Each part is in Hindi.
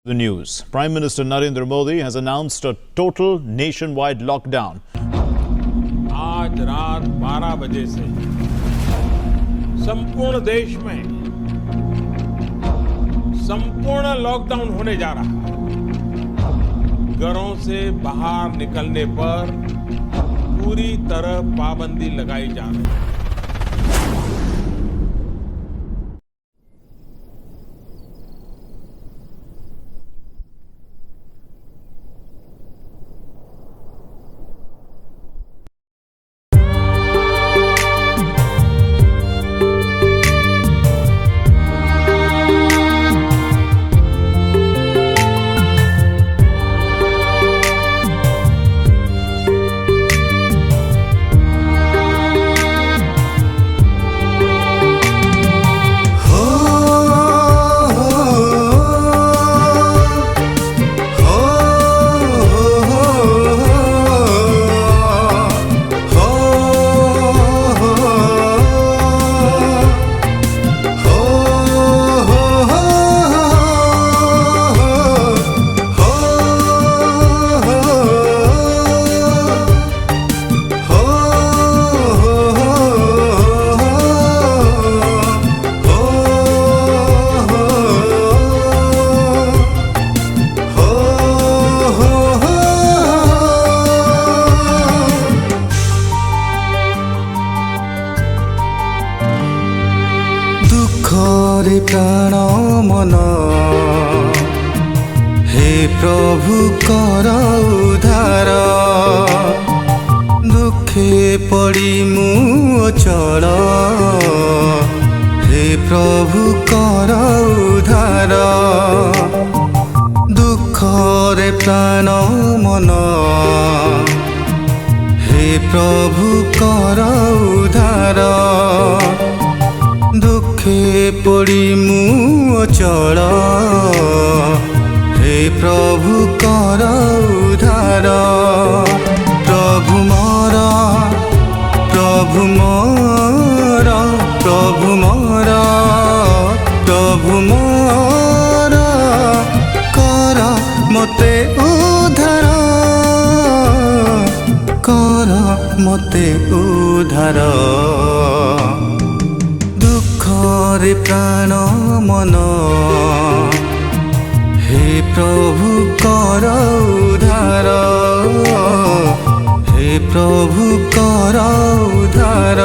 The news. Prime Minister Narendra Modi has announced a total nationwide lockdown. आज रात 12 बजे से संपूर्ण देश में संपूर्ण लॉकडाउन होने जा रहा है। घरों से बाहर निकलने पर पूरी तरह पाबंदी लगाई जा रही है। दुखरे प्राण मन हे प्रभु कर उद्धार दुखे पड़ी मु अचल हे प्रभु कर उद्धार दुखरे प्राण मन हे प्रभु कर उद्धार दुखे पड़ी मु अचल हे प्रभु कर उद्धार प्रभु मोर प्रभु मोर प्रभु मोर प्रभु मोर कर मते उद्धार कर मते उद्धार दुखरे प्राण मन हे प्रभु कर उद्धार हे प्रभु कर उद्धार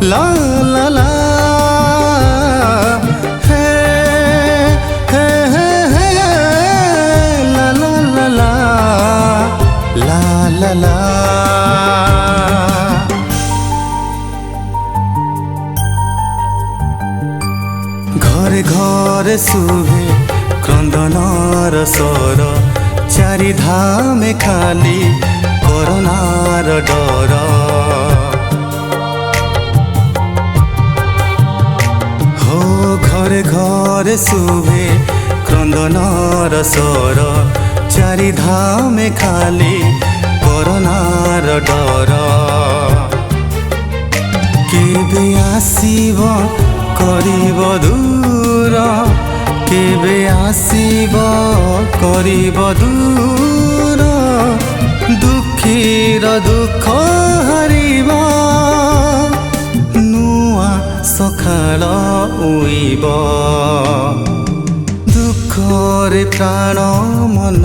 ला ला ला हे हे हे ला ला ला ला ला ला ला घरे घरे शुभे क्रंदनार स्वर चारि धामे खाली कोरोनार डर घरे घरे शुभे क्रंदनार स्वर चारि धामे खाली कोरोनार डर केबे आसीब करिब दूर केबे आसीब करिब दूर दुखीर दुख हरिब सखाल उइब दुखरे प्राण मन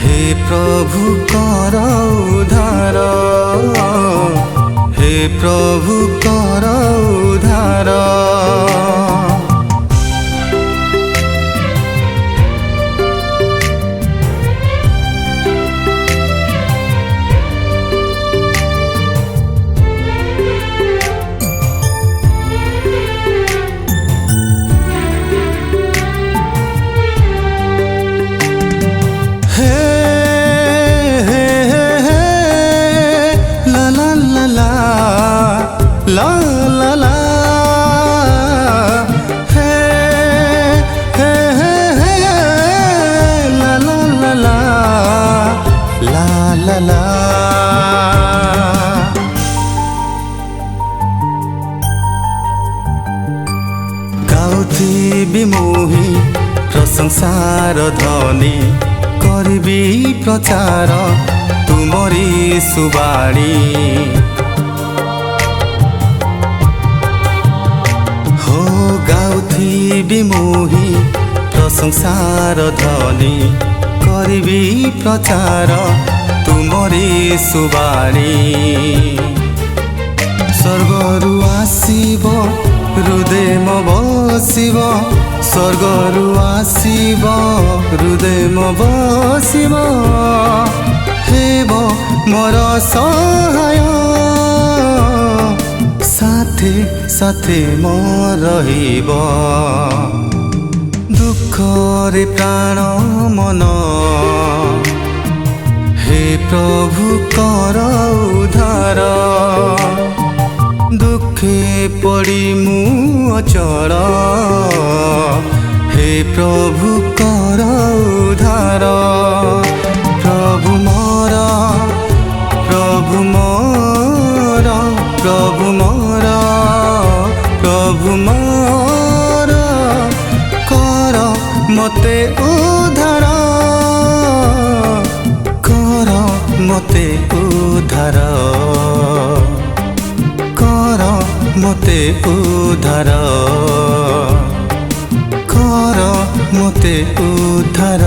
हे प्रभु कर उद्धार हे प्रभु कर उद्धार ଗାଉଥିବି ମୁହିଁ ପ୍ରଶଂସାର ଧ୍ୱନି କରିବି ପ୍ରଚାର ତୁମରି ସୁବାଣୀ ହୋ ଗାଉଥିବି ମୁହିଁ ପ୍ରଶଂସାର ଧ୍ୱନି କରିବି ପ୍ରଚାର ତୁମରି ସୁବାଣୀ ସ୍ୱର୍ଗରୁ ଆସିବ ହୃଦୟ ବସିବ ସ୍ୱର୍ଗରୁ ଆସିବ ହୃଦୟ ବସିବ ହେବ ମୋର ସହାୟ ସାଥେ ସାଥେ ମୋ ରହିବ ଦୁଃଖରେ ପ୍ରାଣ ମନ हे प्रभु कर उद्धार दुखे पड़ी मु अचल हे प्रभु कर उद्धार प्रभु मोर प्रभु मोर प्रभु मोर प्रभु मोर कर मते उद्धार मते उद्धार कर मते उद्धार कर मते उद्धार।